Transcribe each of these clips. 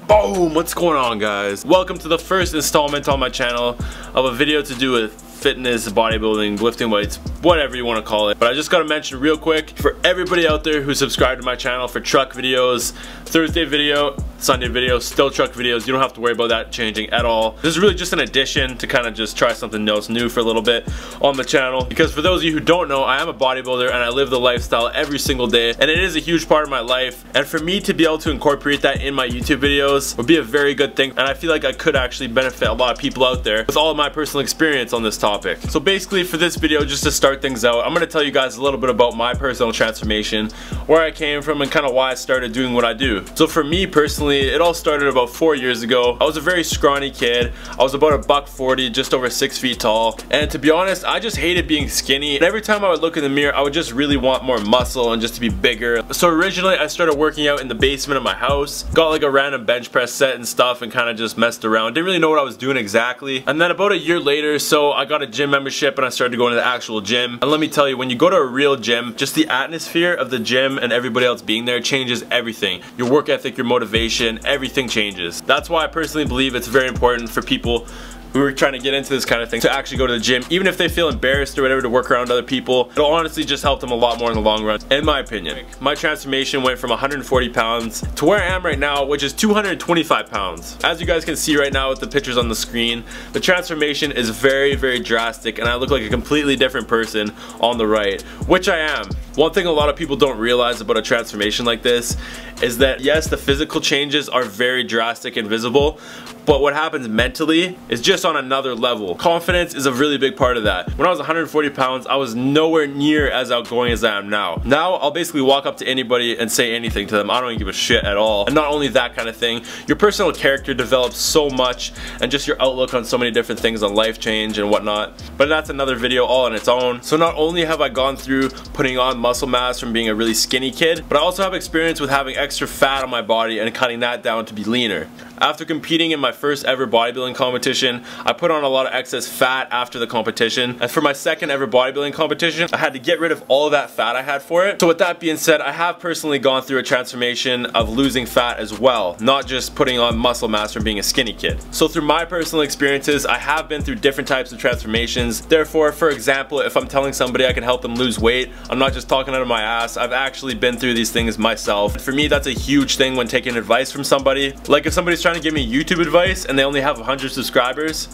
Boom! What's going on, guys? Welcome to the first installment on my channel of a video to do with fitness, bodybuilding, lifting weights, whatever you want to call it. But I just gotta mention real quick, for everybody out there who subscribed to my channel for truck videos, Thursday video, Sunday video, still truck videos, you don't have to worry about that changing at all. This is really just an addition to kind of just try something else new for a little bit on the channel. Because for those of you who don't know, I am a bodybuilder and I live the lifestyle every single day, and it is a huge part of my life. And for me to be able to incorporate that in my YouTube videos would be a very good thing, and I feel like I could actually benefit a lot of people out there with all of my personal experience on this topic. So basically for this video, just to start things out, I'm going to tell you guys a little bit about my personal transformation, where I came from, and kind of why I started doing what I do. So for me personally, it all started about 4 years ago. I was a very scrawny kid. I was about $140, just over 6 feet tall, and to be honest, I just hated being skinny. And every time I would look in the mirror, I would just really want more muscle and just to be bigger. So originally I started working out in the basement of my house, got like a random bench press set and stuff, and kind of just messed around. Didn't really know what I was doing exactly. And then about a year later, so I got a gym membership and I started going to the actual gym. And let me tell you, when you go to a real gym, just the atmosphere of the gym and everybody else being there changes everything. Your work ethic, your motivation, everything changes. That's why I personally believe it's very important for people who are trying to get into this kind of thing to actually go to the gym, even if they feel embarrassed or whatever, to work around other people. It'll honestly just help them a lot more in the long run, in my opinion. My transformation went from 140 pounds to where I am right now, which is 225 pounds. As you guys can see right now with the pictures on the screen, the transformation is very, very drastic, and I look like a completely different person on the right, which I am. One thing a lot of people don't realize about a transformation like this is that yes, the physical changes are very drastic and visible, but what happens mentally is just on another level. Confidence is a really big part of that. When I was 140 pounds, I was nowhere near as outgoing as I am now. Now, I'll basically walk up to anybody and say anything to them. I don't even give a shit at all. And not only that kind of thing, your personal character develops so much, and just your outlook on so many different things on life change and whatnot. But that's another video all on its own. So not only have I gone through putting on muscle mass from being a really skinny kid, but I also have experience with having extra fat on my body and cutting that down to be leaner. After competing in my first ever bodybuilding competition, I put on a lot of excess fat after the competition. And for my second ever bodybuilding competition, I had to get rid of all of that fat I had for it. So with that being said, I have personally gone through a transformation of losing fat as well, not just putting on muscle mass from being a skinny kid. So through my personal experiences, I have been through different types of transformations. Therefore, for example, if I'm telling somebody I can help them lose weight, I'm not just talking out of my ass. I've actually been through these things myself. For me, that's a huge thing when taking advice from somebody. Like if somebody's trying to give me YouTube advice and they only have 100 subscribers,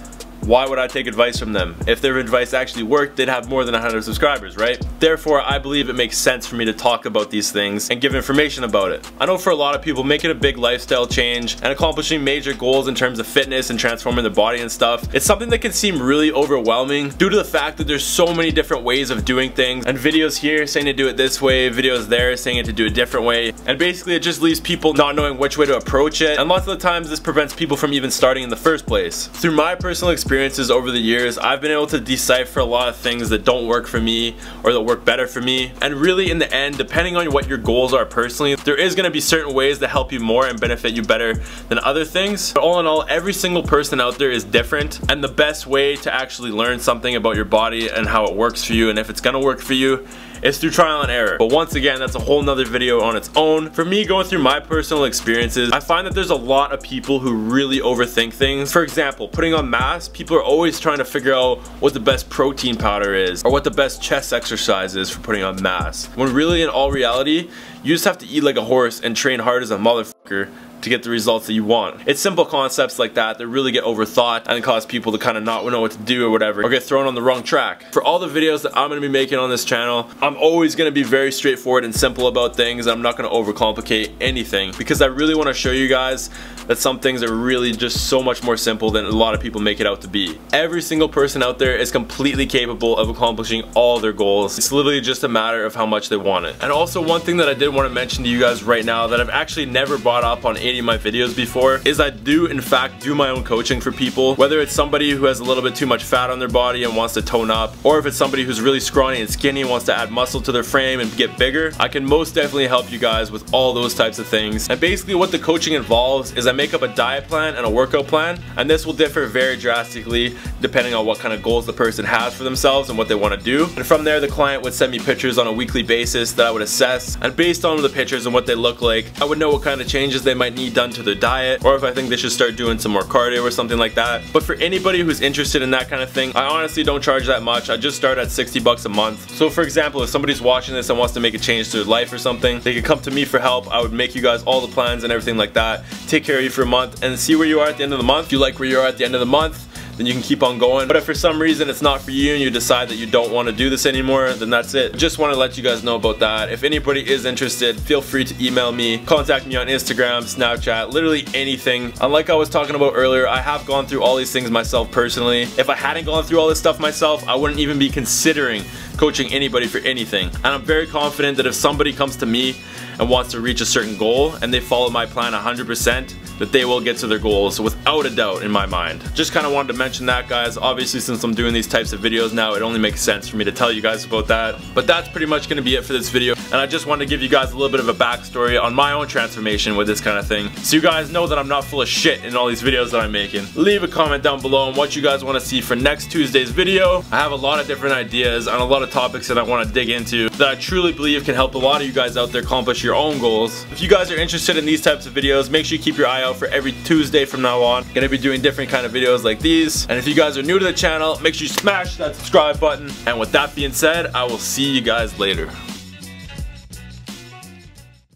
why would I take advice from them? If their advice actually worked, they'd have more than 100 subscribers, right? Therefore, I believe it makes sense for me to talk about these things and give information about it. I know for a lot of people, making a big lifestyle change and accomplishing major goals in terms of fitness and transforming their body and stuff, it's something that can seem really overwhelming due to the fact that there's so many different ways of doing things, and videos here saying to do it this way, videos there saying it to do a different way, and basically it just leaves people not knowing which way to approach it, and lots of the times this prevents people from even starting in the first place. Through my personal experiences over the years, I've been able to decipher a lot of things that don't work for me or that work better for me. And really in the end, depending on what your goals are personally, there is going to be certain ways that help you more and benefit you better than other things. But all in all, every single person out there is different, and the best way to actually learn something about your body and how it works for you and if it's going to work for you is through trial and error. But once again, that's a whole nother video on its own. For me, going through my personal experiences, I find that there's a lot of people who really overthink things. For example, putting on mass, people are always trying to figure out what the best protein powder is or what the best chest exercise is for putting on mass. When really in all reality, you just have to eat like a horse and train hard as a motherfucker to get the results that you want. It's simple concepts like that that really get overthought and cause people to kind of not know what to do or whatever, or get thrown on the wrong track. For all the videos that I'm going to be making on this channel, I'm always going to be very straightforward and simple about things. I'm not going to overcomplicate anything, because I really want to show you guys that some things are really just so much more simple than a lot of people make it out to be. Every single person out there is completely capable of accomplishing all their goals. It's literally just a matter of how much they want it. And also, one thing that I did want to mention to you guys right now that I've actually never brought up on any of my videos before is I do in fact do my own coaching for people, whether it's somebody who has a little bit too much fat on their body and wants to tone up, or if it's somebody who's really scrawny and skinny and wants to add muscle to their frame and get bigger. I can most definitely help you guys with all those types of things. And basically what the coaching involves is I make up a diet plan and a workout plan, and this will differ very drastically depending on what kind of goals the person has for themselves and what they want to do. And from there, the client would send me pictures on a weekly basis that I would assess, and based on the pictures and what they look like, I would know what kind of changes they might need need done to their diet, or if I think they should start doing some more cardio or something like that. But for anybody who's interested in that kind of thing, I honestly don't charge that much. I just start at 60 bucks a month. So for example, if somebody's watching this and wants to make a change to their life or something, they can come to me for help. I would make you guys all the plans and everything like that, take care of you for a month, and see where you are at the end of the month. If you like where you are at the end of the month, then you can keep on going. But if for some reason it's not for you and you decide that you don't want to do this anymore, then that's it. Just want to let you guys know about that. If anybody is interested, feel free to email me, contact me on Instagram, Snapchat, literally anything. And like I was talking about earlier, I have gone through all these things myself personally. If I hadn't gone through all this stuff myself, I wouldn't even be considering coaching anybody for anything. And I'm very confident that if somebody comes to me and wants to reach a certain goal and they follow my plan 100%, that they will get to their goals without a doubt in my mind. Just kind of wanted to mention that, guys. Obviously, since I'm doing these types of videos now, it only makes sense for me to tell you guys about that. But that's pretty much going to be it for this video. And I just wanted to give you guys a little bit of a backstory on my own transformation with this kind of thing, so you guys know that I'm not full of shit in all these videos that I'm making. Leave a comment down below on what you guys want to see for next Tuesday's video. I have a lot of different ideas and a lot of topics that I want to dig into that I truly believe can help a lot of you guys out there accomplish your own goals. If you guys are interested in these types of videos, make sure you keep your eye out for every Tuesday from now on. Gonna be doing different kind of videos like these. And if you guys are new to the channel, make sure you smash that subscribe button. And with that being said, I will see you guys later.